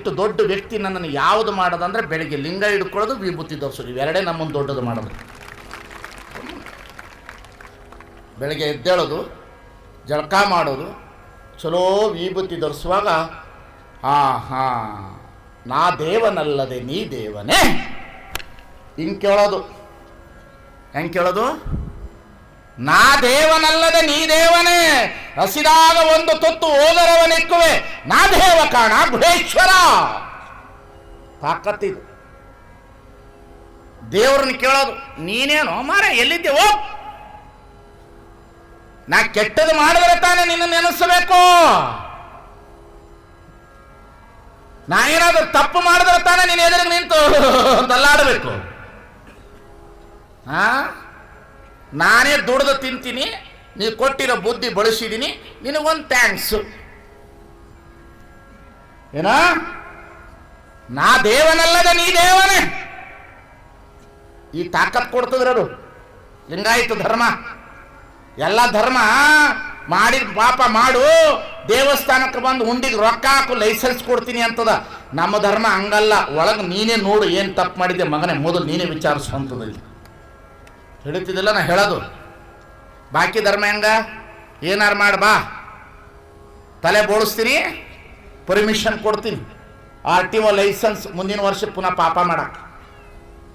ಇಷ್ಟು ದೊಡ್ಡ ವ್ಯಕ್ತಿ ನನ್ನನ್ನು ಯಾವುದು ಮಾಡೋದಂದ್ರೆ ಬೆಳಿಗ್ಗೆ ಲಿಂಗ ಹಿಡ್ಕೊಳ್ಳೋದು, ವಿಭೂತಿ ಧರಿಸೋದು, ಇವೆರಡೇ ನಮ್ಮನ್ನು ದೊಡ್ಡದು ಮಾಡೋದು. ಬೆಳಗ್ಗೆ ಎದ್ದೇಳೋದು, ಜಳಕ ಮಾಡೋದು, ಚಲೋ ವಿಭೂತಿ ಧರಿಸುವಾಗ ನಾ ದೇವನಲ್ಲದೆ ನೀ ದೇವನೇ ಹಿಂಗೆ ಕೇಳೋದು. ಹೆಂಗೆ ಕೇಳೋದು? ನಾ ದೇವನಲ್ಲದೆ ನೀ ದೇವನೇ, ಹಸಿದಾಗ ಒಂದು ತುತ್ತು ಓದರವನಿಕ್ಕುವೆ, ನಾ ದೇವ ಕಾಣ ಗುಹೇಶ್ವರ. ತಾಕತ್ತಿದು ದೇವ್ರನ್ನ ಕೇಳೋದು. ನೀನೇನು ಮಾರ ಎಲ್ಲಿದ್ದೇವೋ? ನಾ ಕೆಟ್ಟದ್ದು ಮಾಡಿದ್ರೆ ತಾನೇ ನಿನ್ನ ನೆನೆಸಬೇಕು. ನಾ ಏನಾದ್ರೂ ತಪ್ಪು ಮಾಡಿದ್ರೆ ತಾನೇ ನೀನು ಎದುರಿಗೆ ನಿಂತು ತಲ್ಲಾಡಬೇಕು. ನಾನೇ ದುಡ್ದು ತಿಂತೀನಿ, ನೀವು ಕೊಟ್ಟಿರೋ ಬುದ್ಧಿ ಬಳಸಿದ್ದೀನಿ, ನಿನಗೊಂದು ಥ್ಯಾಂಕ್ಸು. ಏನ? ನಾ ದೇವನಲ್ಲದ ನೀ ದೇವನೇ. ಈ ತಾಕತ್ ಕೊಡ್ತದ್ರದು ಲಿಂಗಾಯತ ಧರ್ಮ. ಎಲ್ಲ ಧರ್ಮ ಮಾಡಿದ ಪಾಪ ಮಾಡು, ದೇವಸ್ಥಾನಕ್ಕೆ ಬಂದು ಹುಂಡಿಗೆ ರೊಕ್ಕ ಹಾಕು, ಲೈಸೆನ್ಸ್ ಕೊಡ್ತೀನಿ ಅಂತದ. ನಮ್ಮ ಧರ್ಮ ಹಂಗಲ್ಲ. ಒಳಗೆ ನೀನೇ ನೋಡು ಏನು ತಪ್ಪು ಮಾಡಿದ್ದೆ ಮಗನೇ, ಮೊದಲು ನೀನೇ ವಿಚಾರಿಸುವಂಥದ್ದು. ಇಲ್ಲಿ ಹೇಳ್ತಿದ್ದಿಲ್ಲ ನಾ ಹೇಳೋದು. ಬಾಕಿ ಧರ್ಮ ಹೆಂಗ? ಏನಾರು ಮಾಡಿ ಬಾ, ತಲೆ ಬೋಳಿಸ್ತೀನಿ, ಪರ್ಮಿಷನ್ ಕೊಡ್ತೀನಿ, RTO ಲೈಸೆನ್ಸ್, ಮುಂದಿನ ವರ್ಷ ಪುನಃ ಪಾಪ ಮಾಡಕ್ಕೆ.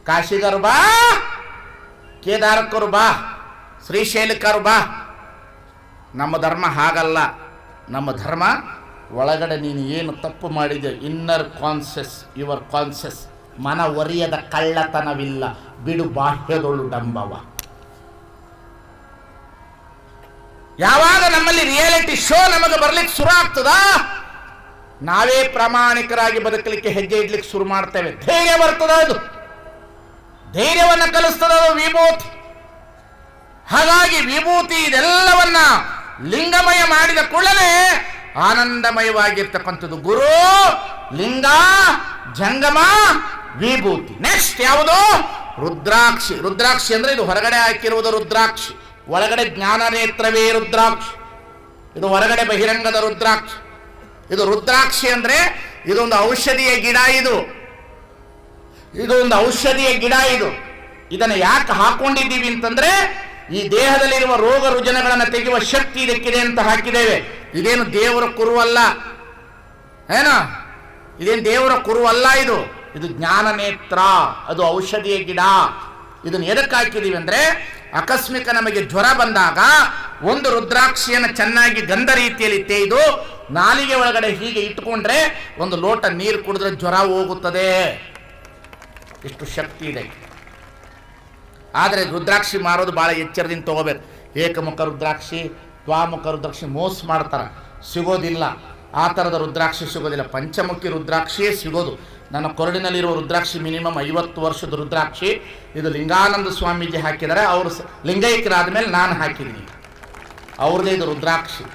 ಕಾಶಿಗರು ಬಾ, ಕೇದಾರಕ್ಕರು ಬಾ, ಶ್ರೀಶೈಲಕ್ಕರು ಬಾ. ನಮ್ಮ ಧರ್ಮ ಹಾಗಲ್ಲ. ನಮ್ಮ ಧರ್ಮ ಒಳಗಡೆ ನೀನು ಏನು ತಪ್ಪು ಮಾಡಿದೆ, ಇನ್ನರ್ ಕಾನ್ಷಿಯಸ್, ಯುವರ್ ಕಾನ್ಷಿಯಸ್, ಮನವರಿಯದ ಕಳ್ಳತನವಿಲ್ಲ, ಬಿಡು ಬಾಹ್ಯದೊಳು ಡಂಬವ. ಯಾವಾಗ ನಮ್ಮಲ್ಲಿ ರಿಯಾಲಿಟಿ ಶೋ ನಮಗೆ ಬರ್ಲಿಕ್ಕೆ ಶುರು ಆಗ್ತದ, ನಾವೇ ಪ್ರಾಮಾಣಿಕರಾಗಿ ಬದುಕಲಿಕ್ಕೆ ಹೆಜ್ಜೆ ಇಡ್ಲಿಕ್ಕೆ ಶುರು ಮಾಡ್ತೇವೆ. ಧೈರ್ಯ ಬರ್ತದ. ಅದು ಧೈರ್ಯವನ್ನು ಕಲಿಸ್ತದ ವಿಭೂತಿ. ಹಾಗಾಗಿ ವಿಭೂತಿ ಇದೆಲ್ಲವನ್ನ ಲಿಂಗಮಯ ಮಾಡಿದ ಕೂಡಲೇ ಆನಂದಮಯವಾಗಿರ್ತಕ್ಕಂಥದ್ದು. ಗುರು, ಲಿಂಗ, ಜಂಗಮ, ವಿಭೂತಿ. ನೆಕ್ಸ್ಟ್ ಯಾವುದು? ರುದ್ರಾಕ್ಷಿ. ರುದ್ರಾಕ್ಷಿ ಅಂದ್ರೆ ಇದು ಹೊರಗಡೆ ಹಾಕಿರುವುದು ರುದ್ರಾಕ್ಷಿ, ಒಳಗಡೆ ಜ್ಞಾನ ನೇತ್ರವೇ ರುದ್ರಾಕ್ಷಿ. ಇದು ಹೊರಗಡೆ ಬಹಿರಂಗದ ರುದ್ರಾಕ್ಷಿ. ಇದು ರುದ್ರಾಕ್ಷಿ ಅಂದ್ರೆ ಇದೊಂದು ಔಷಧಿಯ ಗಿಡ. ಇದೊಂದು ಔಷಧಿಯ ಗಿಡ. ಇದನ್ನು ಯಾಕೆ ಹಾಕೊಂಡಿದ್ದೀವಿ ಅಂತಂದ್ರೆ, ಈ ದೇಹದಲ್ಲಿರುವ ರೋಗ ರುಜಿನಗಳನ್ನು ತೆಗೆಯುವ ಶಕ್ತಿ ಇದಕ್ಕಿದೆ ಅಂತ ಹಾಕಿದ್ದೇವೆ. ಇದೇನು ದೇವರ ಕುರುವಲ್ಲ, ಏನೋ ಇದೇನು ದೇವರ ಕುರುವಲ್ಲ. ಇದು ಜ್ಞಾನ ನೇತ್ರ, ಅದು ಔಷಧಿಯ ಗಿಡ. ಇದನ್ನು ಎದಕ್ಕೆ ಹಾಕಿದೀವಿ ಅಂದ್ರೆ, ಆಕಸ್ಮಿಕ ನಮಗೆ ಜ್ವರ ಬಂದಾಗ ಒಂದು ರುದ್ರಾಕ್ಷಿಯನ್ನು ಚೆನ್ನಾಗಿ ಗಂಧ ರೀತಿಯಲ್ಲಿ ತೇಯ್ದು ನಾಲಿಗೆ ಒಳಗಡೆ ಹೀಗೆ ಇಟ್ಟುಕೊಂಡ್ರೆ ಒಂದು ಲೋಟ ನೀರು ಕುಡಿದ್ರೆ ಜ್ವರ ಹೋಗುತ್ತದೆ. ಇಷ್ಟು ಶಕ್ತಿ ಇದೆ. ಆದರೆ ರುದ್ರಾಕ್ಷಿ ಮಾರೋದು ಭಾಳ ಎಚ್ಚರದಿಂದ ತಗೋಬೇಕು. ಏಕಮುಖ ರುದ್ರಾಕ್ಷಿ, ದ್ವಾಮುಖ ರುದ್ರಾಕ್ಷಿ ಮೋಸ ಮಾಡ್ತಾರೆ, ಸಿಗೋದಿಲ್ಲ. ಆ ಥರದ ರುದ್ರಾಕ್ಷಿ ಸಿಗೋದಿಲ್ಲ. ಪಂಚಮುಖಿ ರುದ್ರಾಕ್ಷಿಯೇ ಸಿಗೋದು. ನನ್ನ ಕೊರಡಿನಲ್ಲಿರುವ ರುದ್ರಾಕ್ಷಿ ಮಿನಿಮಮ್ 50 ವರ್ಷದ ರುದ್ರಾಕ್ಷಿ. ಇದು ಲಿಂಗಾನಂದ ಸ್ವಾಮೀಜಿ ಹಾಕಿದ್ದಾರೆ. ಅವರು ಲಿಂಗೈಕ್ಯರಾದ ಮೇಲೆ ನಾನು ಹಾಕಿದ್ದೀನಿ. ಅವ್ರದ್ದೇ ಇದು ರುದ್ರಾಕ್ಷಿ.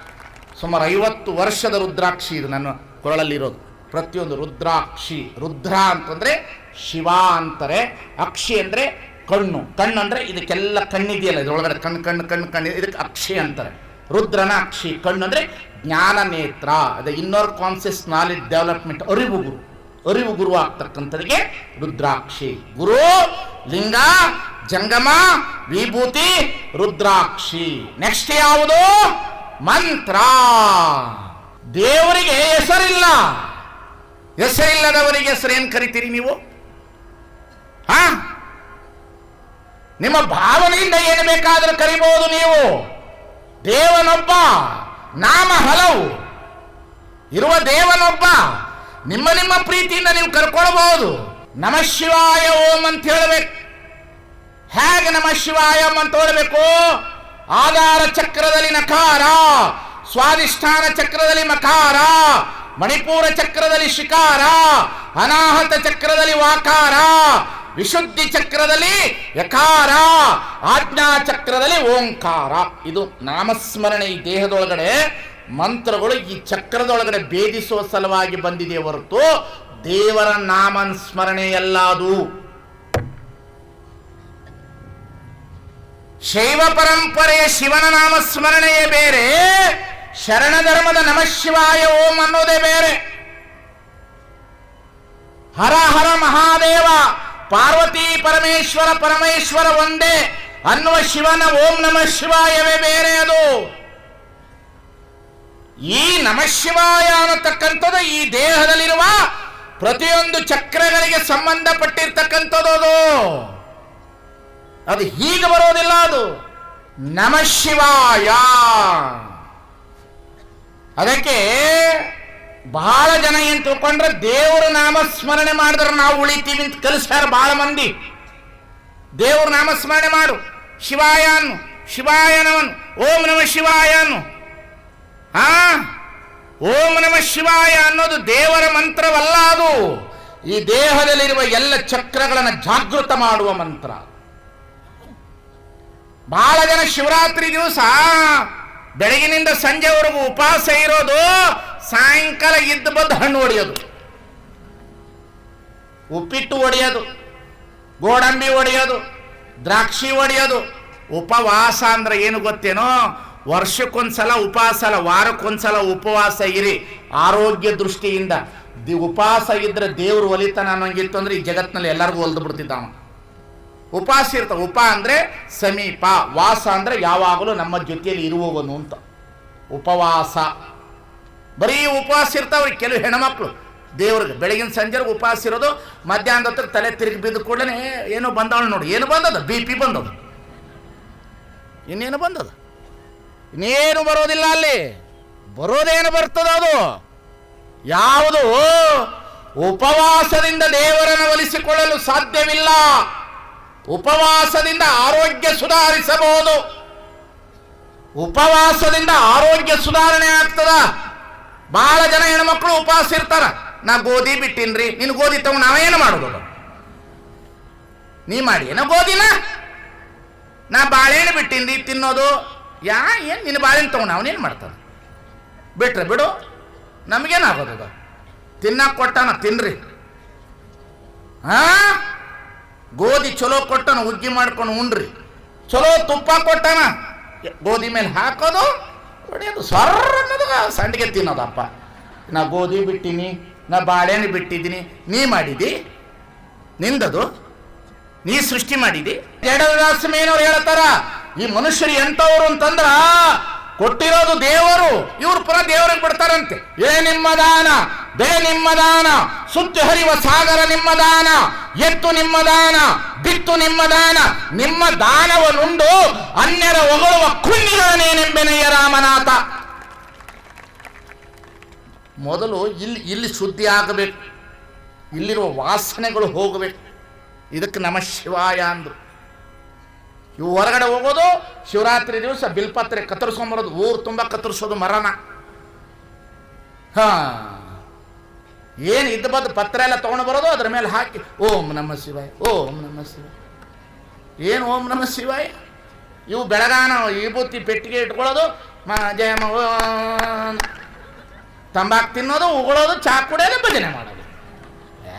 ಸುಮಾರು 50 ವರ್ಷದ ರುದ್ರಾಕ್ಷಿ ಇದು ನನ್ನ ಕೊರಳಲ್ಲಿರೋದು. ಪ್ರತಿಯೊಂದು ರುದ್ರಾಕ್ಷಿ. ರುದ್ರ ಅಂತಂದರೆ ಶಿವ ಅಂತಾರೆ, ಅಕ್ಷಿ ಅಂದರೆ ಕಣ್ಣು. ಕಣ್ಣು ಅಂದರೆ ಇದಕ್ಕೆಲ್ಲ ಕಣ್ಣಿದೆಯಲ್ಲ, ಇದರೊಳಗಡೆ ಕಣ್ಣು ಇದಕ್ಕೆ ಅಕ್ಷಿ ಅಂತಾರೆ. ರುದ್ರನ ಅಕ್ಷಿ. ಕಣ್ಣು ಅಂದರೆ ಜ್ಞಾನ ನೇತ್ರ, ಅದು ಇನ್ನರ್ ಕಾನ್ಷಿಯಸ್ ನಾಲೆಡ್ಜ್ ಡೆವಲಪ್ಮೆಂಟ್, ಅರಿವು ಗುರು ಆಗ್ತಕ್ಕಂಥದಿಗೆ ರುದ್ರಾಕ್ಷಿ. ಗುರು, ಲಿಂಗ, ಜಂಗಮ, ವಿಭೂತಿ, ರುದ್ರಾಕ್ಷಿ. ನೆಕ್ಸ್ಟ್ ಯಾವುದು? ಮಂತ್ರ. ದೇವರಿಗೆ ಹೆಸರಿಲ್ಲ. ಹೆಸರಿಲ್ಲದವರಿಗೆ ಹೆಸರೇನು ಕರಿತೀರಿ ನೀವು? ನಿಮ್ಮ ಭಾವನೆಯಿಂದ ಏನು ಬೇಕಾದರೂ ಕರಿಬಹುದು ನೀವು. ದೇವನೊಬ್ಬ, ನಾಮ ಹಲವು. ಇರುವ ದೇವನೊಬ್ಬ. ನಿಮ್ಮ ಪ್ರೀತಿಯಿಂದ ನೀವು ಕರ್ಕೊಳ್ಬಹುದು. ನಮಃ ಶಿವಾಯ ಓಂ ಅಂತ ಹೇಳಬೇಕು. ಹೇಗೆ ನಮಃ ಶಿವಾಯ ಓಂ ಅಂತ ಹೇಳಬೇಕು? ಆಧಾರ ಚಕ್ರದಲ್ಲಿ ನಕಾರ, ಸ್ವಾಧಿಷ್ಠಾನ ಚಕ್ರದಲ್ಲಿ ಮಕಾರ, ಮಣಿಪೂರ ಚಕ್ರದಲ್ಲಿ ಶಿಕಾರ, ಅನಾಹತ ಚಕ್ರದಲ್ಲಿ ವಾಕಾರ, ವಿಶುದ್ಧಿ ಚಕ್ರದಲ್ಲಿ ಯಕಾರ, ಆಜ್ಞಾ ಚಕ್ರದಲ್ಲಿ ಓಂಕಾರ. ಇದು ನಾಮಸ್ಮರಣೆ. ಈ ದೇಹದೊಳಗಡೆ ಮಂತ್ರಗಳು ಈ ಚಕ್ರದೊಳಗಡೆ ಭೇದಿಸುವ ಸಲುವಾಗಿ ಬಂದಿದೆ ಹೊರತು ದೇವರ ನಾಮಸ್ಮರಣೆಯಲ್ಲ ಅದು. ಶೈವ ಪರಂಪರೆಯ ಶಿವನ ನಾಮಸ್ಮರಣೆಯೇ ಬೇರೆ, ಶರಣ ಧರ್ಮದ ನಮಃ ಶಿವಾಯ ಓಂ ಅನ್ನೋದೇ ಬೇರೆ. ಹರ ಹರ ಮಹಾದೇವ, ಪಾರ್ವತಿ ಪರಮೇಶ್ವರ ಪರಮೇಶ್ವರ ಒಂದೇ ಅನ್ನುವ ಶಿವನ ಓಂ ನಮಃ ಶಿವಾಯವೇ ಬೇರೆ. ಅದು ಈ ನಮಃ ಶಿವಾಯ ಅನ್ನತಕ್ಕಂಥದ್ದು ಈ ದೇಹದಲ್ಲಿರುವ ಪ್ರತಿಯೊಂದು ಚಕ್ರಗಳಿಗೆ ಸಂಬಂಧಪಟ್ಟಿರ್ತಕ್ಕಂಥದ್ದು. ಅದು ಹೀಗೆ ಬರೋದಿಲ್ಲ. ಅದು ನಮಃ ಶಿವಾಯ. ಅದಕ್ಕೆ ಬಹಳ ಜನ ಏನ್ ತಿಳ್ಕೊಂಡ್ರೆ ದೇವರ ನಾಮಸ್ಮರಣೆ ಮಾಡಿದ್ರೆ ನಾವು ಉಳಿತೀವಿ ಅಂತ ಕಲಿಸ್ತಾರ ಬಹಳ ಮಂದಿ. ದೇವರ ನಾಮಸ್ಮರಣೆ ಮಾಡು, ಶಿವಾಯ ಅನ್ನು, ಶಿವಾಯನವನು, ಓಂ ನಮಃ ಶಿವಾಯ ಅನ್ನು. ಓಂ ನಮಃ ಶಿವಾಯ ಅನ್ನೋದು ದೇವರ ಮಂತ್ರವಲ್ಲ. ಅದು ಈ ದೇಹದಲ್ಲಿರುವ ಎಲ್ಲ ಚಕ್ರಗಳನ್ನು ಜಾಗೃತ ಮಾಡುವ ಮಂತ್ರ. ಬಹಳ ಜನ ಶಿವರಾತ್ರಿ ದಿವಸ ಬೆಳಗಿನಿಂದ ಸಂಜೆವರೆಗೂ ಉಪವಾಸ ಇರೋದು, ಸಾಯಂಕಾಲ ಇದ್ದು ಬಂದು ಹಣ್ಣು ಹೊಡೆಯೋದು, ಉಪ್ಪಿಟ್ಟು ಹೊಡೆಯೋದು, ಗೋಡಂಬಿ ಹೊಡೆಯೋದು, ದ್ರಾಕ್ಷಿ ಹೊಡೆಯೋದು. ಉಪವಾಸ ಅಂದ್ರೆ ಏನು ಗೊತ್ತೇನೋ? ವರ್ಷಕ್ಕೊಂದ್ಸಲ ಉಪವಾಸ ಅಲ್ಲ, ವಾರಕ್ಕೊಂದ್ಸಲ ಉಪವಾಸ ಇರಿ. ಆರೋಗ್ಯ ದೃಷ್ಟಿಯಿಂದ ಉಪವಾಸ ಇದ್ರೆ ದೇವ್ರು ಒಲಿತಾನ ಅನ್ನೋಂಗಿತ್ತು ಅಂದ್ರೆ ಈ ಜಗತ್ತಿನಲ್ಲಿ ಎಲ್ಲರಿಗೂ ಒಲ್ದು ಬಿಡ್ತಿದ್ದಾವ. ಉಪವಾಸ ಇರ್ತಾವ. ಉಪ ಅಂದ್ರೆ ಸಮೀಪ, ವಾಸ ಅಂದ್ರೆ ಯಾವಾಗಲೂ ನಮ್ಮ ಜೊತೆಯಲ್ಲಿ ಇರುವವನು ಅಂತ. ಉಪವಾಸ ಬರೀ ಉಪವಾಸ ಇರ್ತಾವ್ರಿ ಕೆಲವು ಹೆಣ್ಮಕ್ಳು. ದೇವ್ರಿಗೆ ಬೆಳಗಿನ ಸಂಜೆಗೆ ಉಪವಾಸ ಇರೋದು, ಮಧ್ಯಾಹ್ನದ ಹತ್ರ ತಲೆ ತಿರುಗಿ ಬಿದ್ದ ಕೂಡಲೇ ಏನೋ ಬಂದವಳು ನೋಡಿ. ಏನು ಬಂದದ? BP ಬಂದದ. ಇನ್ನೇನು ಬಂದದ? ಇನ್ನೇನು ಬರೋದಿಲ್ಲ. ಅಲ್ಲಿ ಬರೋದೇನು ಬರ್ತದ? ಅದು ಯಾವುದು? ಉಪವಾಸದಿಂದ ದೇವರನ್ನು ಒಲಿಸಿಕೊಳ್ಳಲು ಸಾಧ್ಯವಿಲ್ಲ. ಉಪವಾಸದಿಂದ ಆರೋಗ್ಯ ಸುಧಾರಿಸಬಹುದು. ಉಪವಾಸದಿಂದ ಆರೋಗ್ಯ ಸುಧಾರಣೆ ಆಗ್ತದ. ಬಹಳ ಜನ ಹೆಣ್ಮಕ್ಳು ಉಪವಾಸ ಇರ್ತಾರ. ನಾ ಗೋಧಿ ಬಿಟ್ಟಿನ್ರಿ, ನೀನು ಗೋಧಿ ತಗೊಂಡು ನಾವೇನು ಮಾಡೋದು? ನೀ ಮಾಡಿ ಏನೋ ಗೋಧಿನ. ನಾ ಬಾಳೆಹಣ್ಣು ಬಿಟ್ಟಿನ್ರಿ ತಿನ್ನೋದು. ಏನು ನಿನ್ನ ಬಾಳೆಹಣ್ಣು ತಗೊಂಡು ಅವನೇನು ಮಾಡ್ತಾನೆ? ಬಿಟ್ರೆ ಬಿಡು, ನಮಗೇನಾಗೋದದ? ತಿನ್ನಕ್ಕೆ ಕೊಟ್ಟಾನ, ತಿನ್ರಿ. ಗೋಧಿ ಚಲೋ ಕೊಟ್ಟನ, ಉಗ್ಗಿ ಮಾಡ್ಕೊಂಡು ಉಣ್ರಿ. ಚಲೋ ತುಪ್ಪ ಕೊಟ್ಟಾನ, ಗೋಧಿ ಮೇಲೆ ಹಾಕೋದು, ಹೊಡೆಯೋದು, ಸ್ವರ್ರ ಅನ್ನೋದು ಸಂಡಿಗೆ ತಿನ್ನೋದಪ್ಪ. ನಾ ಗೋಧಿ ಬಿಟ್ಟಿನಿ, ನಾ ಬಾಳೆಹಣ್ಣು ಬಿಟ್ಟಿದ್ದೀನಿ. ನೀ ಮಾಡಿದಿ, ನಿಂದದು, ನೀ ಸೃಷ್ಟಿ ಮಾಡಿದಿ. ಜಡದಾಸಮೇನವ್ರು ಹೇಳ್ತಾರ, ಈ ಮನುಷ್ಯರು ಎಂಥವ್ರು ಅಂತಂದ್ರ ಕೊಟ್ಟಿರೋದು ದೇವರು, ಇವ್ರು ಪುನಃ ದೇವರಿಗೆ ಬಿಡ್ತಾರಂತೆ. ನಿಮ್ಮ ದಾನ, ಬೆಳೆ ನಿಮ್ಮ ದಾನ, ಸುತ್ತಿ ಹರಿಯುವ ಸಾಗರ ನಿಮ್ಮ ದಾನ, ಎತ್ತು ನಿಮ್ಮ ದಾನ, ಬಿತ್ತು ನಿಮ್ಮ ದಾನ, ನಿಮ್ಮ ದಾನವನ್ನುಂಡು ಅನ್ಯರ ಹೊಗಳುವ ಕುಣ್ಣಿಗಾನೇನೆಂಬೆನೆಯ ರಾಮನಾಥ. ಮೊದಲು ಇಲ್ಲಿ ಶುದ್ಧಿ ಆಗಬೇಕು, ಇಲ್ಲಿರುವ ವಾಸನೆಗಳು ಹೋಗಬೇಕು. ಇದಕ್ಕೆ ನಮಃ ಶಿವಾಯ ಅಂದ್ರು. ಇವು ಹೊರಗಡೆ ಹೋಗೋದು, ಶಿವರಾತ್ರಿ ದಿವಸ ಬಿಲ್ಪತ್ರೆ ಕತ್ತರಿಸ್ಕೊಂಬರೋದು, ಊರು ತುಂಬ ಕತ್ತರಿಸೋದು ಮರನ. ಏನು ಇದ್ದ ಬದ್ದು ಪತ್ರ ಎಲ್ಲ ತೊಗೊಂಡು ಬರೋದು, ಅದ್ರ ಮೇಲೆ ಹಾಕಿ ಓಂ ನಮಃ ಶಿವಾಯ, ಓಂ ನಮಃ ಶಿವಾಯ. ಏನು ಓಂ ನಮಃ ಶಿವಾಯ? ಇವು ಬೆಳಗಾನ ವಿಭೂತಿ ಪೆಟ್ಟಿಗೆ ಇಟ್ಕೊಳ್ಳೋದು, ಜಯಮ ತಂಬಾಕು ತಿನ್ನೋದು, ಉಗುಳೋದು, ಚಾ ಕುಡಿಯೋದು, ಭಜನೆ ಮಾಡೋದು.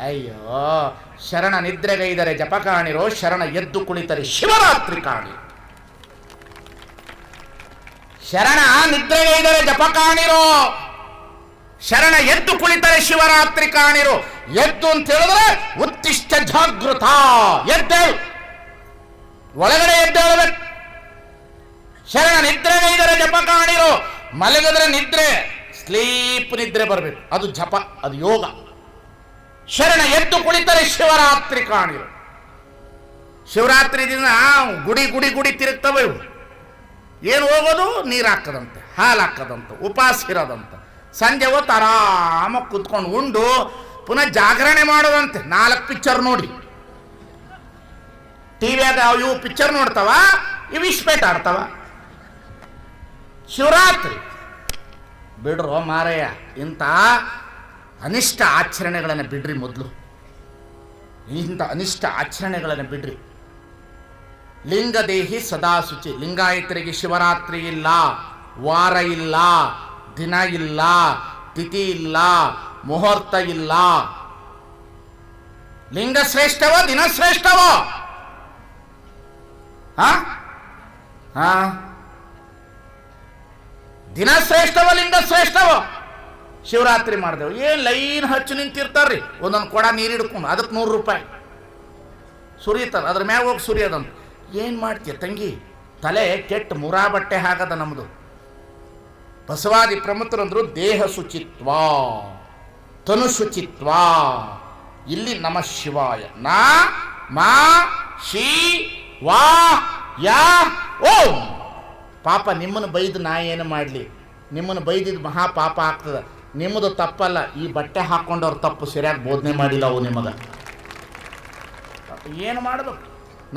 ಅಯ್ಯೋ, ಶರಣ ನಿದ್ರೆಗೈದರೆ ಜಪ ಕಾಣಿರೋ, ಶರಣ ಎದ್ದು ಕುಳಿತರೆ ಶಿವರಾತ್ರಿ ಕಾಣಿ. ಶರಣ ನಿದ್ರೆಗೈದರೆ ಜಪ ಕಾಣಿರೋ, ಶರಣ ಎದ್ದು ಕುಳಿತರೆ ಶಿವರಾತ್ರಿ ಕಾಣಿರೋ. ಎದ್ದು ಅಂತ ಹೇಳಿದ್ರೆ ಉತ್ತಿಷ್ಠ ಜಾಗೃತ, ಎದ್ದೇಳು, ಒಳಗಡೆ ಎದ್ದೇಳಬೇಕು. ಶರಣ ನಿದ್ರೆಗೈದರೆ ಜಪ ಕಾಣಿರೋ, ಮಲಗಿದ್ರೆ ನಿದ್ರೆ, ಸ್ಲೀಪ್ ನಿದ್ರೆ ಬರಬೇಕು, ಅದು ಜಪ, ಅದು ಯೋಗ. ಶರಣ ಎದ್ದು ಕುಳಿತರೆ ಶಿವರಾತ್ರಿ ಕಾಣಿರು. ಶಿವರಾತ್ರಿ ದಿನ ಗುಡಿ ಗುಡಿ ಗುಡಿ ತಿರುಗ್ತವೆ ಇವು. ಏನು ಹೋಗೋದು? ನೀರು ಹಾಕದಂತೆ, ಹಾಲು ಹಾಕದಂತೆ, ಉಪವಾಸ ಇರೋದಂತೆ. ಸಂಜೆ ಹೊತ್ತು ಆರಾಮಾಗಿ ಕುತ್ಕೊಂಡು ಉಂಡು ಪುನಃ ಜಾಗರಣೆ ಮಾಡೋದಂತೆ. 4 ಪಿಕ್ಚರ್ ನೋಡಿ, ಟಿವಿಯಾಗ ಇವು ಪಿಕ್ಚರ್ ನೋಡ್ತಾವ, ಇವು ಇಸ್ಪೇಟ್ ಆಡ್ತಾವ. ಶಿವರಾತ್ರಿ ಬಿಡ್ರೋ ಮಾರಯ್ಯ, ಇಂಥ ಅನಿಷ್ಟ ಆಚರಣೆಗಳನ್ನು ಬಿಡ್ರಿ. ಮೊದಲು ಇಂಥ ಅನಿಷ್ಟ ಆಚರಣೆಗಳನ್ನು ಬಿಡ್ರಿ. ಲಿಂಗದೇಹಿ ಸದಾ ಶುಚಿ. ಲಿಂಗಾಯತರಿಗೆ ಶಿವರಾತ್ರಿ ಇಲ್ಲ, ವಾರ ಇಲ್ಲ, ದಿನ ಇಲ್ಲ, ತಿಥಿ ಇಲ್ಲ, ಮುಹೂರ್ತ ಇಲ್ಲ. ಲಿಂಗ ಶ್ರೇಷ್ಠವ, ದಿನ ಶ್ರೇಷ್ಠವ? ದಿನ ಶ್ರೇಷ್ಠವ, ಲಿಂಗ ಶ್ರೇಷ್ಠವ? ಶಿವರಾತ್ರಿ ಮಾಡಿದೆವು, ಏನು ಲೈನ್ ಹಚ್ಚಿ ನಿಂತಿರ್ತಾರ್ರಿ, ಒಂದೊಂದು ಕೊಡ ನೀರು ಹಿಡ್ಕೊಂಡು, ಅದಕ್ಕೆ 100 ರೂಪಾಯಿ ಸುರಿತಾರೆ, ಅದ್ರ ಮ್ಯಾಗ ಹೋಗಿ ಸುರಿಯೋದಂತ. ಏನು ಮಾಡ್ತೀಯ ತಂಗಿ, ತಲೆ ಕೆಟ್ಟ ಮುರಾ ಬಟ್ಟೆ ಹಾಕದ ನಮ್ಮದು. ಬಸವಾದಿ ಪ್ರಮುಖರಂದ್ರು ದೇಹ ಶುಚಿತ್ವ, ತನು ಶುಚಿತ್ವ. ಇಲ್ಲಿ ನಮ ಶಿವಾಯ ನಾ ಮಾ ಶಿ ವಾ ಯಾ ಓಂ. ಪಾಪ ನಿಮ್ಮನ್ನು ಬೈದು ನಾ ಏನು ಮಾಡಲಿ, ನಿಮ್ಮನ್ನು ಬೈದಿದ್ದು ಮಹಾ ಪಾಪ ಆಗ್ತದೆ. ನಿಮ್ಮದು ತಪ್ಪಲ್ಲ, ಈ ಬಟ್ಟೆ ಹಾಕ್ಕೊಂಡವ್ರು ತಪ್ಪು, ಸರಿಯಾಗಿ ಬೋಧನೆ ಮಾಡಿಲ್ಲ ಅವು ನಿಮಗೆ. ಏನು ಮಾಡಬೇಕು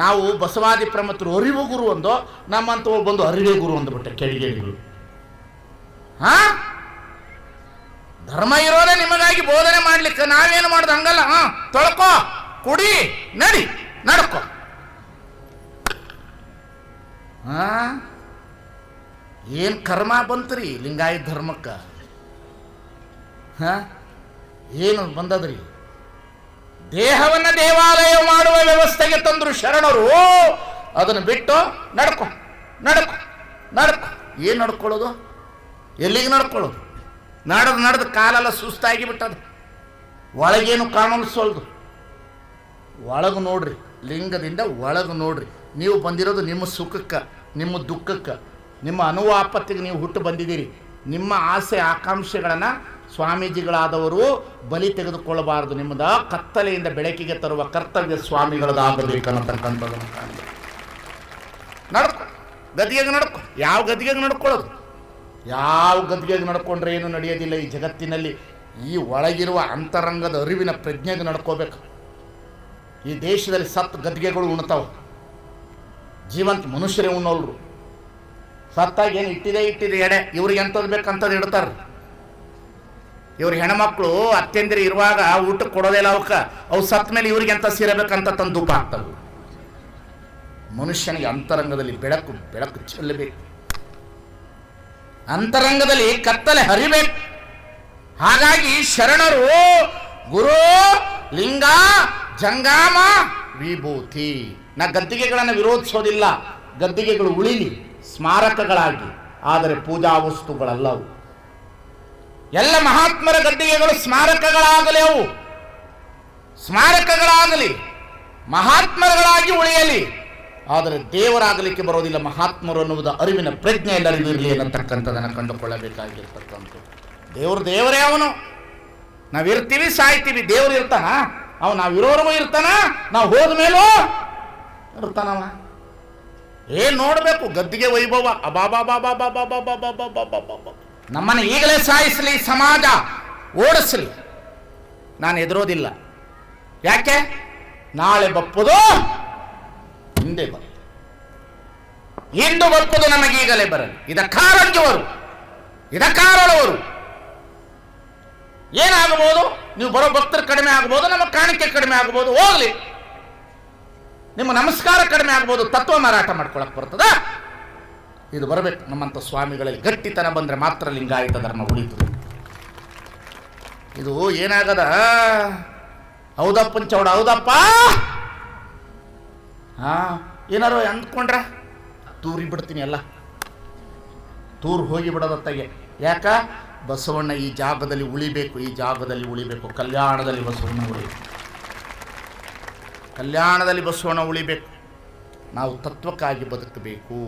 ನಾವು? ಬಸವಾದಿ ಪ್ರಮುಖರು ಅರಿವು ಗುರು ಒಂದೋ, ನಮ್ಮಂತ ಬಂದು ಅರಿವೇ ಗುರು ಅಂದ್ಬಿಟ್ಟೆ ಕೆಳಗೇಡಿಗಳು. ಧರ್ಮ ಇರೋದೇ ನಿಮಗಾಗಿ ಬೋಧನೆ ಮಾಡ್ಲಿಕ್ಕೆ, ನಾವೇನು ಮಾಡೋದು ಹಂಗಲ್ಲ. ತೊಳ್ಕೋ, ಕುಡಿ, ನಡಿ, ನಡ್ಕೋ. ಏನು ಕರ್ಮ ಬಂತ್ರಿ ಲಿಂಗಾಯತ ಧರ್ಮಕ್ಕೆ? ಏನು ಬಂದದ್ರಿ? ದೇಹವನ್ನ ದೇವಾಲಯ ಮಾಡುವ ವ್ಯವಸ್ಥೆಗೆ ತಂದ್ರು ಶರಣರು. ಅದನ್ನು ಬಿಟ್ಟು ನಡ್ಕೊ ನಡ್ಕೊ ನಡ್ಕೊ. ಏನು ನಡ್ಕೊಳ್ಳೋದು? ಎಲ್ಲಿಗೆ ನಡ್ಕೊಳ್ಳೋದು? ನಡೆದು ಕಾಲೆಲ್ಲ ಸುಸ್ತಾಗಿ ಬಿಟ್ಟದು. ಒಳಗೇನು ಕಾಣಿಸೋಲ್ದು. ಒಳಗೆ ನೋಡ್ರಿ, ಲಿಂಗದಿಂದ ಒಳಗೆ ನೋಡ್ರಿ. ನೀವು ಬಂದಿರೋದು ನಿಮ್ಮ ಸುಖಕ್ಕೆ, ನಿಮ್ಮ ದುಃಖಕ್ಕೆ, ನಿಮ್ಮ ಅನುವಾಪತ್ತಿಗೆ ನೀವು ಹುಟ್ಟು ಬಂದಿದ್ದೀರಿ. ನಿಮ್ಮ ಆಸೆ ಆಕಾಂಕ್ಷೆಗಳನ್ನು ಸ್ವಾಮೀಜಿಗಳಾದವರು ಬಲಿ ತೆಗೆದುಕೊಳ್ಳಬಾರದು. ನಿಮ್ಮದ ಕತ್ತಲೆಯಿಂದ ಬೆಳಕಿಗೆ ತರುವ ಕರ್ತವ್ಯ ಸ್ವಾಮಿಗಳದಾಗಬೇಕನ್ನತಕ್ಕಂಥದ್ದನ್ನು ಕಾಣಬೇಕು. ನಡ್ಕೊ, ಗದಿಗೆಗೆ ನಡ್ಕೊ. ಯಾವ ಗದಿಗೆಗೆ ನಡ್ಕೊಳ್ಳೋದು? ಯಾವ ಗದಿಗೆಗೆ ನಡ್ಕೊಂಡ್ರೆ ಏನು ನಡೆಯೋದಿಲ್ಲ ಈ ಜಗತ್ತಿನಲ್ಲಿ. ಈ ಒಳಗಿರುವ ಅಂತರಂಗದ ಅರಿವಿನ ಪ್ರಜ್ಞೆಗೆ ನಡ್ಕೋಬೇಕು. ಈ ದೇಶದಲ್ಲಿ ಸತ್ತು ಗದಿಗೆಗಳು ಉಣ್ತಾವ, ಜೀವಂತ ಮನುಷ್ಯರೇ ಉಣ್ಣೋಲ್ರು. ಸತ್ತಾಗ ಏನು ಇಟ್ಟಿದೆ ಎಡೆ, ಇವ್ರಿಗೆ ಎಂಥದ್ದು ಬೇಕಂತದ್ದು ಇಡ್ತಾರೆ. ಇವ್ರ ಹೆಣ್ಮಕ್ಳು ಅತ್ಯಂದಿರು ಇರುವಾಗ ಊಟಕ್ಕೆ ಕೊಡೋದಿಲ್ಲ ಅವಕ್ಕೆ. ಅವು ಸತ್ತ ಮೇಲೆ ಇವ್ರಿಗೆ ಎಂತ ಸೇರಬೇಕಂತ ತಂದು ಧೂಪ ಆಗ್ತವೆ. ಮನುಷ್ಯನಿಗೆ ಅಂತರಂಗದಲ್ಲಿ ಬೆಳಕು ಚೆಲ್ಲಬೇಕು. ಅಂತರಂಗದಲ್ಲಿ ಕತ್ತಲೆ ಹರಿಬೇಕು. ಹಾಗಾಗಿ ಶರಣರು ಗುರು ಲಿಂಗ ಜಂಗಾಮ ವಿಭೂತಿ. ನಾ ಗದ್ದಿಗೆಗಳನ್ನು ವಿರೋಧಿಸೋದಿಲ್ಲ, ಗದ್ದಿಗೆಗಳು ಉಳಿಲಿ ಸ್ಮಾರಕಗಳಾಗಿ, ಆದರೆ ಪೂಜಾ ವಸ್ತುಗಳಲ್ಲವು. ಎಲ್ಲ ಮಹಾತ್ಮರ ಗದ್ದಿಗೆಗಳು ಸ್ಮಾರಕಗಳಾಗಲಿ, ಅವು ಸ್ಮಾರಕಗಳಾಗಲಿ, ಮಹಾತ್ಮರುಗಳಾಗಿ ಉಳಿಯಲಿ, ಆದರೆ ದೇವರಾಗಲಿಕ್ಕೆ ಬರೋದಿಲ್ಲ. ಮಹಾತ್ಮರು ಅನ್ನುವುದು ಅರಿವಿನ ಪ್ರಜ್ಞೆ ಎಲ್ಲರಿಗೂ ಇರಲಿ ಅನ್ನತಕ್ಕಂಥದ್ದನ್ನು ಕಂಡುಕೊಳ್ಳಬೇಕಾಗಿರ್ತಕ್ಕಂಥ. ದೇವರೇ ಅವನು. ನಾವಿರ್ತೀವಿ, ಸಾಯ್ತೀವಿ. ದೇವರು ಇರ್ತಾನ? ಅವ ನಾವಿರೋರ್ಗೂ ಇರ್ತಾನ, ನಾವು ಹೋದ ಮೇಲೂ ಇರ್ತಾನವ. ಏನ್ ನೋಡಬೇಕು ಗದ್ದಿಗೆ ವೈಭವ. ನಮ್ಮನ್ನು ಈಗಲೇ ಸಾಯಿಸಲಿ, ಸಮಾಜ ಓಡಿಸಲಿ, ನಾನು ಎದುರೋದಿಲ್ಲ. ಯಾಕೆ? ನಾಳೆ ಬಪ್ಪುದು ಹಿಂದೆ ಬರ, ಇಂದು ಬಪ್ಪುದು ನಮಗೀಗಲೇ ಬರಲಿ. ಇದಕ್ಕಾರಜ್ಜವರು, ಇದಕ್ಕಾರಳವರು. ಏನಾಗಬಹುದು? ನೀವು ಬರೋ ಭಕ್ತರು ಕಡಿಮೆ ಆಗ್ಬೋದು, ನಮ್ಮ ಕಾಣಿಕೆ ಕಡಿಮೆ ಆಗ್ಬೋದು, ಹೋಗ್ಲಿ. ನಿಮ್ಮ ನಮಸ್ಕಾರ ಕಡಿಮೆ ಆಗ್ಬೋದು, ತತ್ವ ಮಾರಾಟ ಮಾಡ್ಕೊಳಕ್ ಬರ್ತದ? ಇದು ಬರಬೇಕು. ನಮ್ಮಂಥ ಸ್ವಾಮಿಗಳಲ್ಲಿ ಗಟ್ಟಿತನ ಬಂದರೆ ಮಾತ್ರ ಲಿಂಗಾಯತ ಧರ್ಮ ಉಳಿತದೆ. ಇದು ಏನಾಗದ? ಹೌದಪ್ಪನ ಚೌಡ, ಹೌದಪ್ಪ ಏನಾರು ಅಂದ್ಕೊಂಡ್ರ ತೂರಿ ಬಿಡ್ತೀನಿ, ಎಲ್ಲ ತೂರು ಹೋಗಿ ಬಿಡೋದತ್ತಾಗೆ. ಯಾಕ? ಬಸವಣ್ಣ ಈ ಜಾಗದಲ್ಲಿ ಉಳಿಬೇಕು, ಈ ಜಾಗದಲ್ಲಿ ಉಳಿಬೇಕು. ಕಲ್ಯಾಣದಲ್ಲಿ ಬಸವಣ್ಣ ಉಳಿಬೇಕು, ಕಲ್ಯಾಣದಲ್ಲಿ ಬಸವಣ್ಣ ಉಳಿಬೇಕು. ನಾವು ತತ್ವಕ್ಕಾಗಿ ಬದುಕಬೇಕು,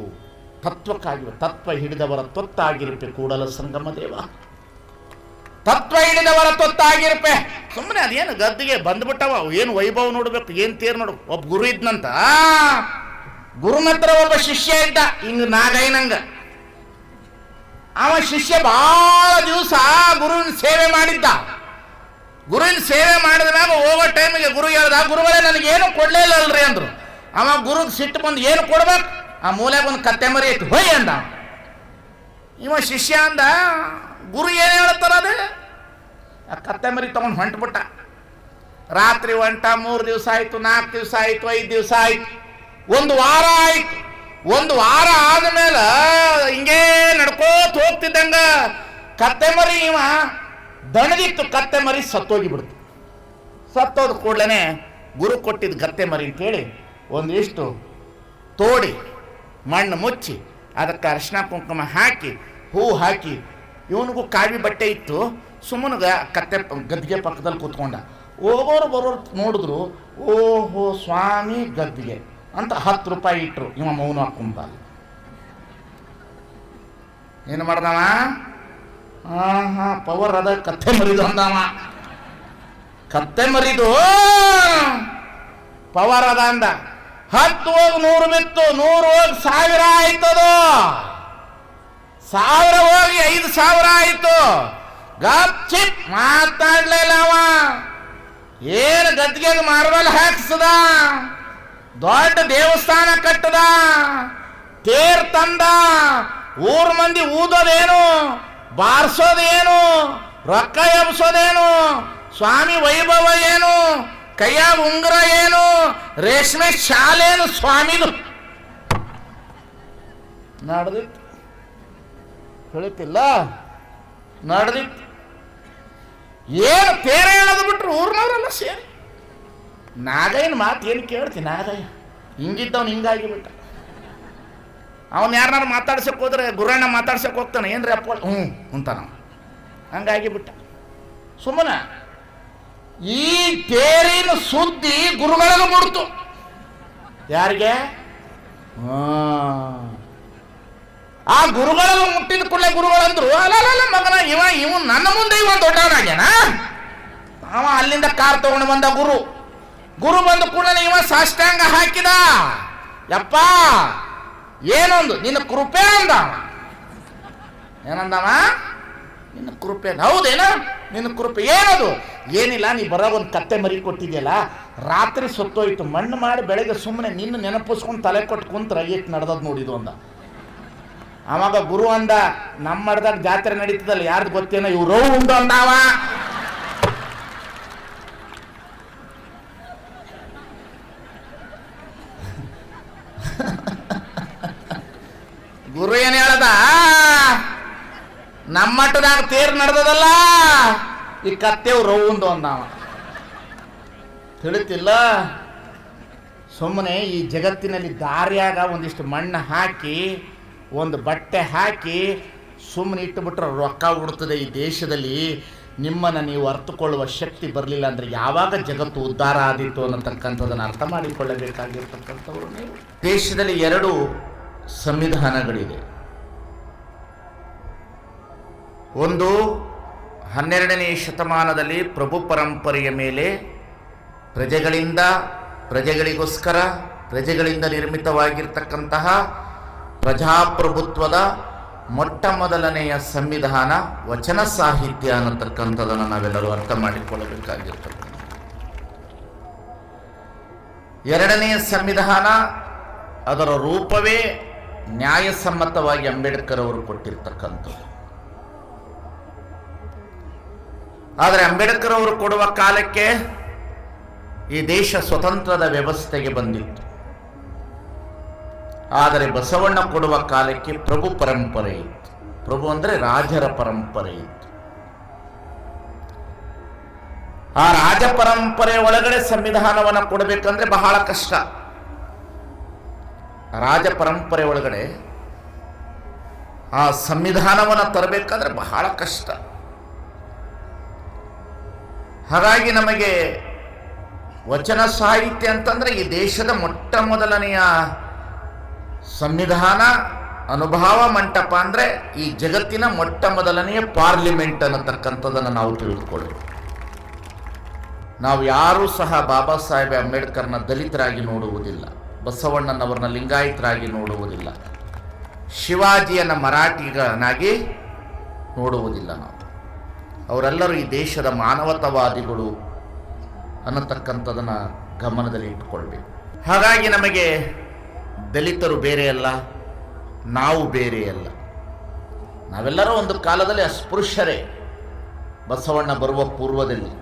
ತತ್ವಕ್ಕಾಗಿ. ತತ್ವ ಹಿಡಿದವರ ತೊತ್ತಾಗಿರುಪೆ ಕೂಡಲ ಸಂಗಮ ದೇವ. ತತ್ವ ಹಿಡಿದವರ ತೊತ್ತಾಗಿರುಪೆ. ಸುಮ್ಮನೆ ಅದೇನು ಗದ್ದಿಗೆ ಬಂದ್ಬಿಟ್ಟವ, ಏನು ವೈಭವ ನೋಡ್ಬೇಕು, ಏನು ತೇರು ನೋಡು. ಒಬ್ಬ ಗುರು ಇದ್ನಂತ, ಗುರುನ ಹತ್ರ ಒಬ್ಬ ಶಿಷ್ಯ ಇದ್ದ, ಹಿಂಗ ನಾಗೈನಂಗ. ಅವ ಶಿಷ್ಯ ಬಹಳ ದಿವಸ ಗುರುವಿನ ಸೇವೆ ಮಾಡಿದ್ದ. ಗುರುವಿನ ಸೇವೆ ಮಾಡಿದ ಮ್ಯಾಗ ಹೋಗೋ ಟೈಮಿಗೆ ಗುರು ಹೇಳ್ದ, ಗುರುಗಳೇ ನನಗೇನು ಕೊಡ್ಲೇ ಇಲ್ಲ ಅಲ್ರಿ ಅಂದ್ರು. ಅವ ಗುರುಗೆ ಸಿಟ್ಟು ಬಂದು ಏನು ಕೊಡ್ಬೇಕು? ಆ ಮೂಲೆಗೆ ಒಂದು ಕತ್ತೆ ಮರಿ ಇತ್ತು, ಹೊಯ್ ಅಂದ. ಇವ ಶಿಷ್ಯ ಅಂದ, ಗುರು ಏನು ಹೇಳ್ತಾರ ಅದೇ? ಆ ಕತ್ತೆ ಮರಿ ತಗೊಂಡು ಹೊಂಟ್ಬಿಟ್ಟ. ರಾತ್ರಿ ಹೊಂಟ. 3 ದಿವಸ ಆಯ್ತು, 4 ದಿವಸ ಆಯ್ತು, 5 ದಿವಸ ಆಯ್ತು, 1 ವಾರ ಆಯ್ತು. 1 ವಾರ ಆದ್ಮೇಲೆ ಹಿಂಗೇ ನಡ್ಕೋತ ಹೋಗ್ತಿದ್ದಂಗ ಕತ್ತೆ ಮರಿ ಇವ ದಣದಿತ್ತು. ಕತ್ತೆ ಮರಿ ಸತ್ತೋಗಿ ಬಿಡ್ತು. ಸತ್ತೋದ ಕೂಡಲೇ ಗುರು ಕೊಟ್ಟಿದ್ದು ಕತ್ತೆ ಮರಿ ಅಂತೇಳಿ ಒಂದಿಷ್ಟು ತೋಡಿ ಮಣ್ಣು ಮುಚ್ಚಿ ಅದಕ್ಕೆ ಅರಿಶಿನ ಕುಂಕುಮ ಹಾಕಿ ಹೂ ಹಾಕಿ, ಇವನಿಗೂ ಕಾವಿ ಬಟ್ಟೆ ಇತ್ತು, ಸುಮ್ಮನೆ ಕತ್ತೆ ಗದ್ದಿಗೆ ಪಕ್ಕದಲ್ಲಿ ಕೂತ್ಕೊಂಡ. ಹೋಗೋರು ಬರೋರು ನೋಡಿದ್ರು, ಓಹೋ ಸ್ವಾಮಿ ಗದ್ದಿಗೆ ಅಂತ 10 ರೂಪಾಯಿ ಇಟ್ಟರು. ಇವ ಮೌನ ಹಾಕೊಂಬ. ಏನು ಮಾಡ್ದವ? ಪವರ್ ಅದ, ಕತ್ತೆ ಮರಿದು ಅಂದವ. ಕತ್ತೆ ಮರಿದು ಪವರ್ ಅದ ಅಂದ. 10 ಹೋಗಿ 100 ಬಿತ್ತು, 100 ಹೋಗಿ 1000 ಆಯ್ತದು, 1000 ಹೋಗಿ 5000 ಆಯ್ತು. ಗಪ್ ಚಿಪ್ ಮಾತಾಡ್ಲಿಲ್ಲ ಅವ. ಏನು ಗದ್ದಿಗೆ ಮಾರ್ಬಲ್ ಹಾಕ್ಸದ, ದೊಡ್ಡ ದೇವಸ್ಥಾನ ಕಟ್ಟದ, ತೇರ್ ತಂದ, ಊರ್ ಮಂದಿ ಊದೋದೇನು, ಬಾರಿಸೋದೇನು, ರೊಕ್ಕ ಎಬ್ಸೋದೇನು, ಸ್ವಾಮಿ ವೈಭವ ಏನು, ಕೈಯಾಗ ಉಂಗುರ ಏನು, ರೇಷ್ಮೆ ಶಾಲೇನು ಸ್ವಾಮಿದು ನಡೆದಿತ್ತು. ಹೇಳ್ತಿಲ್ಲ, ನಡೆದಿತ್ತು. ಏನು ತೇರ ಹೇಳೋದು ಬಿಟ್ರು ಊರ್ನವರೆಲ್ಲ ಸೇರಿ. ನಾಗಯ್ಯನ ಮಾತು ಏನು ಕೇಳ್ತೀನಿ? ನಾಗಯ್ಯ ಹಿಂಗಿದ್ದವನು ಹಿಂಗಾಗಿಬಿಟ್ಟ. ಅವನು ಯಾರನ್ನಾರು ಮಾತಾಡ್ಸಕ್ಕೆ ಹೋದ್ರೆ ಗುರಣ್ಣ ಮಾತಾಡ್ಸಕ್ಕೆ ಹೋಗ್ತಾನೆ, ಏನ್ರಿ ಅಪ್ಪ ಅಂತಾನ. ಹಂಗಾಗಿಬಿಟ್ಟ. ಸುಮ್ಮನೆ ಈ ತೇರಿನ ಸುದ್ದಿ ಗುರುಗಳಿಗೂ ಮುಡ್ತು. ಯಾರಿಗೆ? ಆ ಗುರುಗಳಿಗೂ ಮುಟ್ಟಿದ ಕೂಡಲೇ ಗುರುಗಳಂದ್ರು, ಅಲ್ಲ ಮಗನ, ಇವ ನನ್ನ ಮುಂದೆ ಇವ ದೊಡ್ಡವನಾಗ್ಯಾನ. ಅವ ಅಲ್ಲಿಂದ ಕಾರ್ ತಗೊಂಡು ಬಂದ ಗುರು ಬಂದ ಕೂಡಲೇ ಇವ ಸಾಷ್ಟಾಂಗ ಹಾಕಿದ. ಯಪ್ಪ ಏನೊಂದು ನಿನ್ನ ಕೃಪೆ ಅಂದ. ಏನಂದವ? ನಿನ್ನ ಕೃಪೆ. ಹೌದೇನ? ನಿನ್ನ ಕೃಪೆ ಏನದು? ಏನಿಲ್ಲ, ನೀ ಬರೋ ಒಂದು ಕತ್ತೆ ಮರಿ ಕೊಟ್ಟಿದ್ಯಲ್ಲ, ರಾತ್ರಿ ಸತ್ತೋಯ್ತು, ಮಣ್ಣು ಮಾಡಿ ಬೆಳಗ್ಗೆ ಸುಮ್ಮನೆ ನಿನ್ನ ನೆನಪಿಸ್ಕೊಂಡು ತಲೆ ಕೊಟ್ಟು ಕುಂತ್ರ ಎಷ್ಟು ನಡೆದದ್ ನೋಡಿದು ಅಂದ. ಅವಾಗ ಗುರು ಅಂದ, ನಮ್ಮ ಮಠದಾಗ ಜಾತ್ರೆ ನಡೀತದಲ್ಲ, ಯಾರ್ದು ಗೊತ್ತೇನೋ, ಇವ್ರು ರೌ ಉಂಡು ಅಂದಾವ. ಗುರು ಏನ್ ಹೇಳದ? ನಮ್ಮ ಮಠದಾಗ ತೇರು ನಡೆದದಲ್ಲ, ಈ ಕತ್ತೆವು ರೌಂದು ಅಂದವ. ತಿಳಿತಿಲ್ಲ? ಸುಮ್ಮನೆ ಈ ಜಗತ್ತಿನಲ್ಲಿ ದಾರಿಯಾಗ ಒಂದಿಷ್ಟು ಮಣ್ಣು ಹಾಕಿ, ಒಂದು ಬಟ್ಟೆ ಹಾಕಿ ಸುಮ್ಮನೆ ಇಟ್ಟುಬಿಟ್ರೆ ರೊಕ್ಕ ಉಡ್ತದೆ ಈ ದೇಶದಲ್ಲಿ. ನಿಮ್ಮನ್ನು ನೀವು ಅರ್ಥಕೊಳ್ಳುವ ಶಕ್ತಿ ಬರಲಿಲ್ಲ ಅಂದರೆ ಯಾವಾಗ ಜಗತ್ತು ಉದ್ಧಾರ ಆದೀತು ಅನ್ನತಕ್ಕಂಥದ್ದನ್ನು ಅರ್ಥ ಮಾಡಿಕೊಳ್ಳಬೇಕಾಗಿರ್ತಕ್ಕಂಥವ್ರು ನೀವು. ದೇಶದಲ್ಲಿ 2 ಸಂವಿಧಾನಗಳಿದೆ. ಒಂದು 12ನೇ ಶತಮಾನದಲ್ಲಿ ಪ್ರಭು ಪರಂಪರೆಯ ಮೇಲೆ ಪ್ರಜೆಗಳಿಂದ, ಪ್ರಜೆಗಳಿಗೋಸ್ಕರ, ಪ್ರಜೆಗಳಿಂದ ನಿರ್ಮಿತವಾಗಿರ್ತಕ್ಕಂತಹ ಪ್ರಜಾಪ್ರಭುತ್ವದ ಮೊಟ್ಟ ಮೊದಲನೆಯ ಸಂವಿಧಾನ ವಚನ ಸಾಹಿತ್ಯ ಅನ್ನತಕ್ಕಂಥದ್ದನ್ನು ನಾವೆಲ್ಲರೂ ಅರ್ಥ ಮಾಡಿಕೊಳ್ಳಬೇಕಾಗಿರ್ತಕ್ಕಂಥ. 2ನೆಯ ಸಂವಿಧಾನ, ಅದರ ರೂಪವೇ ನ್ಯಾಯಸಮ್ಮತವಾಗಿ ಅಂಬೇಡ್ಕರ್ ಅವರು ಕೊಟ್ಟಿರ್ತಕ್ಕಂಥದ್ದು. ಆದರೆ ಅಂಬೇಡ್ಕರ್ ಅವರು ಕೊಡುವ ಕಾಲಕ್ಕೆ ಈ ದೇಶ ಸ್ವತಂತ್ರದ ವ್ಯವಸ್ಥೆಗೆ ಬಂದಿತ್ತು. ಆದರೆ ಬಸವಣ್ಣ ಕೊಡುವ ಕಾಲಕ್ಕೆ ಪ್ರಭು ಪರಂಪರೆ ಇತ್ತು. ಪ್ರಭು ಅಂದರೆ ರಾಜರ ಪರಂಪರೆ ಇತ್ತು. ಆ ರಾಜ ಪರಂಪರೆ ಒಳಗಡೆ ಸಂವಿಧಾನವನ್ನು ಕೊಡಬೇಕಂದ್ರೆ ಬಹಳ ಕಷ್ಟ. ರಾಜ ಪರಂಪರೆ ಒಳಗಡೆ ಆ ಸಂವಿಧಾನವನ್ನು ತರಬೇಕಾದ್ರೆ ಬಹಳ ಕಷ್ಟ. ಹಾಗಾಗಿ ನಮಗೆ ವಚನ ಸಾಹಿತ್ಯ ಅಂತಂದ್ರೆ ಈ ದೇಶದ ಮೊಟ್ಟ ಮೊದಲನೆಯ ಸಂವಿಧಾನ ಅನುಭವ ಮಂಟಪ ಅಂದರೆ ಈ ಜಗತ್ತಿನ ಮೊಟ್ಟ ಮೊದಲನೆಯ ಪಾರ್ಲಿಮೆಂಟ್ ಅನ್ನತಕ್ಕಂಥದ್ದನ್ನು ನಾವು ತಿಳಿದುಕೊಳ್ಳಿ. ನಾವು ಯಾರೂ ಸಹ ಬಾಬಾ ಸಾಹೇಬ್ ಅಂಬೇಡ್ಕರ್ನ ದಲಿತರಾಗಿ ನೋಡುವುದಿಲ್ಲ, ಬಸವಣ್ಣನವರನ್ನ ಲಿಂಗಾಯತರಾಗಿ ನೋಡುವುದಿಲ್ಲ, ಶಿವಾಜಿಯನ್ನು ಮರಾಠಿಗನಾಗಿ ನೋಡುವುದಿಲ್ಲ. ನಾವು ಅವರೆಲ್ಲರೂ ಈ ದೇಶದ ಮಾನವತಾವಾದಿಗಳು ಅನ್ನತಕ್ಕಂಥದ್ದನ್ನು ಗಮನದಲ್ಲಿ ಇಟ್ಟುಕೊಳ್ಬೇಕು. ಹಾಗಾಗಿ ನಮಗೆ ದಲಿತರು ಬೇರೆಯಲ್ಲ, ನಾವು ಬೇರೆಯಲ್ಲ. ನಾವೆಲ್ಲರೂ ಒಂದು ಕಾಲದಲ್ಲಿ ಅಸ್ಪೃಶ್ಯರೇ. ಬಸವಣ್ಣ ಬರುವ ಪೂರ್ವದಲ್ಲಿ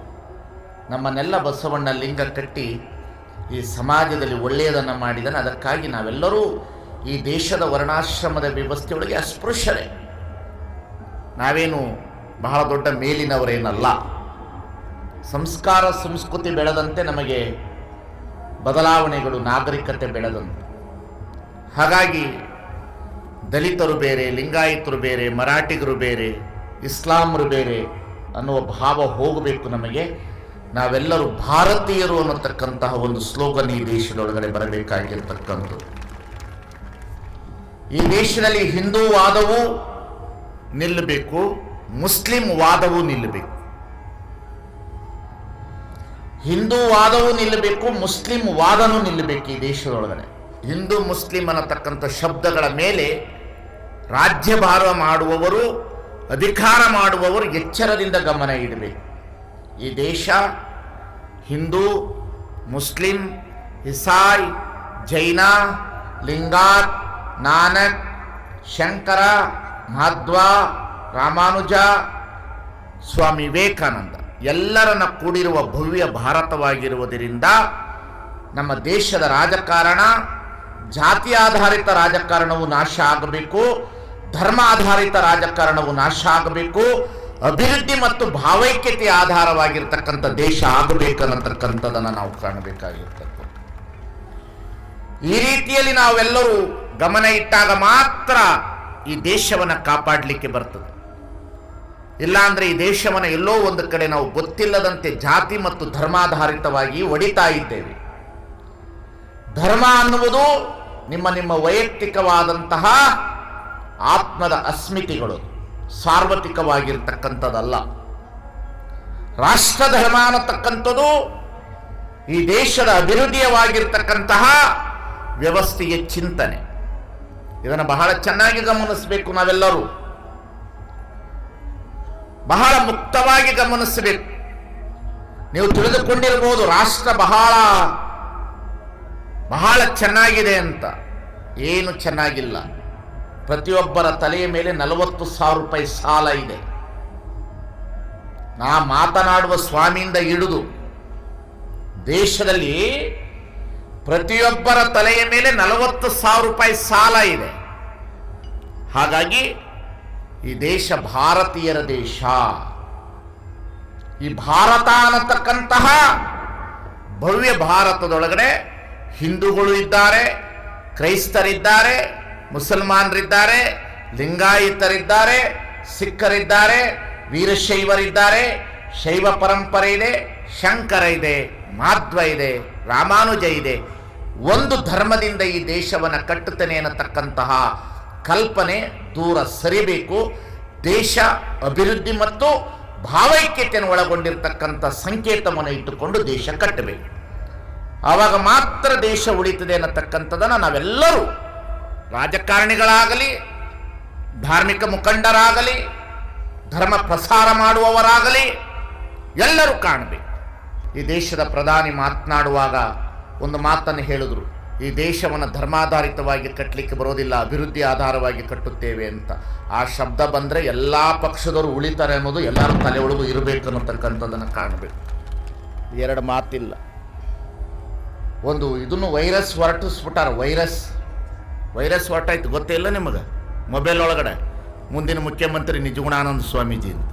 ನಮ್ಮನ್ನೆಲ್ಲ ಬಸವಣ್ಣ ಲಿಂಗ ಕಟ್ಟಿ ಈ ಸಮಾಜದಲ್ಲಿ ಒಳ್ಳೆಯದನ್ನು ಮಾಡಿದನು. ಅದಕ್ಕಾಗಿ ನಾವೆಲ್ಲರೂ ಈ ದೇಶದ ವರ್ಣಾಶ್ರಮದ ವ್ಯವಸ್ಥೆಯೊಳಗೆ ಅಸ್ಪೃಶ್ಯರೇ. ನಾವೇನು ಬಹಳ ದೊಡ್ಡ ಮೇಲಿನವರೇನಲ್ಲ. ಸಂಸ್ಕಾರ ಸಂಸ್ಕೃತಿ ಬೆಳೆದಂತೆ ನಮಗೆ ಬದಲಾವಣೆಗಳು, ನಾಗರಿಕತೆ ಬೆಳೆದಂತೆ. ಹಾಗಾಗಿ ದಲಿತರು ಬೇರೆ, ಲಿಂಗಾಯತರು ಬೇರೆ, ಮರಾಠಿಗರು ಬೇರೆ, ಇಸ್ಲಾಮರು ಬೇರೆ, ಅನ್ನುವ ಭಾವ ಹೋಗಬೇಕು ನಮಗೆ. ನಾವೆಲ್ಲರೂ ಭಾರತೀಯರು ಅನ್ನತಕ್ಕಂತಹ ಒಂದು ಸ್ಲೋಗನ್ ಈ ದೇಶದೊಳಗಡೆ ಬರಬೇಕಾಗಿರ್ತಕ್ಕಂಥದ್ದು. ಈ ದೇಶದಲ್ಲಿ ಹಿಂದೂ ವಾದವೂ ನಿಲ್ಲಬೇಕು, ಮುಸ್ಲಿಂ ವಾದವೂ ನಿಲ್ಲಬೇಕು. ಹಿಂದೂ ವಾದವೂ ನಿಲ್ಲಬೇಕು, ಮುಸ್ಲಿಂ ವಾದನೂ ನಿಲ್ಲಬೇಕು ಈ ದೇಶದೊಳಗಡೆ. ಹಿಂದೂ ಮುಸ್ಲಿಂ ಅನ್ನತಕ್ಕಂಥ ಶಬ್ದಗಳ ಮೇಲೆ ರಾಜ್ಯಭಾರ ಮಾಡುವವರು, ಅಧಿಕಾರ ಮಾಡುವವರು ಎಚ್ಚರದಿಂದ ಗಮನ ಇಡಬೇಕು. ಈ ದೇಶ ಹಿಂದೂ, ಮುಸ್ಲಿಂ, ಇಸಾಯಿ, ಜೈನ, ಲಿಂಗಾಯತ್, ನಾನಕ್, ಶಂಕರ, ಮಾಧ್ವ, ರಾಮಾನುಜ, ಸ್ವಾಮಿ ವಿವೇಕಾನಂದ ಎಲ್ಲರನ್ನ ಕೂಡಿರುವ ಭವ್ಯ ಭಾರತವಾಗಿರುವುದರಿಂದ ನಮ್ಮ ದೇಶದ ರಾಜಕಾರಣ ಜಾತಿ ಆಧಾರಿತ ರಾಜಕಾರಣವು ನಾಶ ಆಗಬೇಕು, ಧರ್ಮ ಆಧಾರಿತ ರಾಜಕಾರಣವು ನಾಶ ಆಗಬೇಕು, ಅಭಿವೃದ್ಧಿ ಮತ್ತು ಭಾವೈಕ್ಯತೆ ಆಧಾರವಾಗಿರ್ತಕ್ಕಂಥ ದೇಶ ಆಗಬೇಕನ್ನತಕ್ಕಂಥದ್ದನ್ನು ನಾವು ಕಾಣಬೇಕಾಗಿರ್ತಕ್ಕಂಥ. ಈ ರೀತಿಯಲ್ಲಿ ನಾವೆಲ್ಲರೂ ಗಮನ ಇಟ್ಟಾಗ ಮಾತ್ರ ಈ ದೇಶವನ್ನು ಕಾಪಾಡಲಿಕ್ಕೆ ಬರ್ತದೆ. ಇಲ್ಲಾಂದ್ರೆ ಈ ದೇಶವನ್ನು ಎಲ್ಲೋ ಒಂದು ಕಡೆ ನಾವು ಗೊತ್ತಿಲ್ಲದಂತೆ ಜಾತಿ ಮತ್ತು ಧರ್ಮಾಧಾರಿತವಾಗಿ ಒಡಿತಾ ಇದ್ದೇವೆ. ಧರ್ಮ ಅನ್ನುವುದು ನಿಮ್ಮ ನಿಮ್ಮ ವೈಯಕ್ತಿಕವಾದಂತಹ ಆತ್ಮದ ಅಸ್ಮಿತೆಗಳು, ಸಾರ್ವತ್ರಿಕವಾಗಿರ್ತಕ್ಕಂಥದ್ದಲ್ಲ. ರಾಷ್ಟ್ರ ಧರ್ಮ ಅನ್ನತಕ್ಕಂಥದ್ದು ಈ ದೇಶದ ಅಭಿವೃದ್ಧಿಯವಾಗಿರ್ತಕ್ಕಂತಹ ವ್ಯವಸ್ಥೆಯ ಚಿಂತನೆ. ಇದನ್ನು ಬಹಳ ಚೆನ್ನಾಗಿ ಗಮನಿಸಬೇಕು, ನಾವೆಲ್ಲರೂ ಬಹಳ ಮುಕ್ತವಾಗಿ ಗಮನಿಸಬೇಕು. ನೀವು ತಿಳಿದುಕೊಂಡಿರಬಹುದು ರಾಷ್ಟ್ರ ಬಹಳ ಚೆನ್ನಾಗಿದೆ ಅಂತ. ಏನು ಚೆನ್ನಾಗಿಲ್ಲ. ಪ್ರತಿಯೊಬ್ಬರ ತಲೆಯ ಮೇಲೆ 40,000 ರೂಪಾಯಿ ಸಾಲ ಇದೆ. ನಾ ಮಾತನಾಡುವ ಸ್ವಾಮಿಯಿಂದ ಹಿಡಿದು ದೇಶದಲ್ಲಿ ಪ್ರತಿಯೊಬ್ಬರ ತಲೆಯ ಮೇಲೆ 40,000 ರೂಪಾಯಿ ಸಾಲ ಇದೆ. ಹಾಗಾಗಿ ಈ ದೇಶ ಭಾರತೀಯರ ದೇಶ. ಈ ಭಾರತ ಅನ್ನತಕ್ಕಂತಹ ಭವ್ಯ ಭಾರತದೊಳಗಡೆ ಹಿಂದೂಗಳು ಇದ್ದಾರೆ, ಕ್ರೈಸ್ತರಿದ್ದಾರೆ, ಮುಸಲ್ಮಾನರಿದ್ದಾರೆ, ಲಿಂಗಾಯತರಿದ್ದಾರೆ, ಸಿಖ್ಖರಿದ್ದಾರೆ, ವೀರಶೈವರಿದ್ದಾರೆ, ಶೈವ ಪರಂಪರೆ ಇದೆ, ಶಂಕರ ಇದೆ, ಮಾಧ್ವ ಇದೆ, ರಾಮಾನುಜ ಇದೆ. ಒಂದು ಧರ್ಮದಿಂದ ಈ ದೇಶವನ್ನು ಕಟ್ಟುತ್ತೇನೆ ಅನ್ನತಕ್ಕಂತಹ ಕಲ್ಪನೆ ದೂರ ಸರಿಬೇಕು. ದೇಶ ಅಭಿವೃದ್ಧಿ ಮತ್ತು ಭಾವೈಕ್ಯತೆಯನ್ನು ಒಳಗೊಂಡಿರ್ತಕ್ಕಂಥ ಸಂಕೇತವನ್ನು ಇಟ್ಟುಕೊಂಡು ದೇಶ ಕಟ್ಟಬೇಕು. ಆವಾಗ ಮಾತ್ರ ದೇಶ ಉಳಿತದೆ ಅನ್ನತಕ್ಕಂಥದ್ದನ್ನು ನಾವೆಲ್ಲರೂ, ರಾಜಕಾರಣಿಗಳಾಗಲಿ, ಧಾರ್ಮಿಕ ಮುಖಂಡರಾಗಲಿ, ಧರ್ಮ ಪ್ರಸಾರ ಮಾಡುವವರಾಗಲಿ ಎಲ್ಲರೂ ಕಾಣಬೇಕು. ಈ ದೇಶದ ಪ್ರಧಾನಿ ಮಾತನಾಡುವಾಗ ಒಂದು ಮಾತನ್ನು ಹೇಳಿದ್ರು, ಈ ದೇಶವನ್ನು ಧರ್ಮಾಧಾರಿತವಾಗಿ ಕಟ್ಟಲಿಕ್ಕೆ ಬರೋದಿಲ್ಲ, ಅಭಿವೃದ್ಧಿ ಆಧಾರವಾಗಿ ಕಟ್ಟುತ್ತೇವೆ ಅಂತ. ಆ ಶಬ್ದ ಬಂದರೆ ಎಲ್ಲ ಪಕ್ಷದವರು ಉಳಿತಾರೆ ಅನ್ನೋದು ಎಲ್ಲರ ತಲೆಯೊಳಗೂ ಇರಬೇಕು ಅನ್ನತಕ್ಕಂಥದ್ದನ್ನು ಕಾಣಬೇಕು. ಎರಡು ಮಾತಿಲ್ಲ. ಒಂದು ಇದನ್ನು ವೈರಸ್ ಹೊರಟಿಸ್ಬಿಟ್ಟಾರ. ವೈರಸ್ ಹೊರಟಾಯ್ತು, ಗೊತ್ತೇ ಇಲ್ಲ ನಿಮಗೆ? ಮೊಬೈಲ್ ಒಳಗಡೆ ಮುಂದಿನ ಮುಖ್ಯಮಂತ್ರಿ ನಿಜಗುಣಾನಂದ ಸ್ವಾಮೀಜಿ ಅಂತ.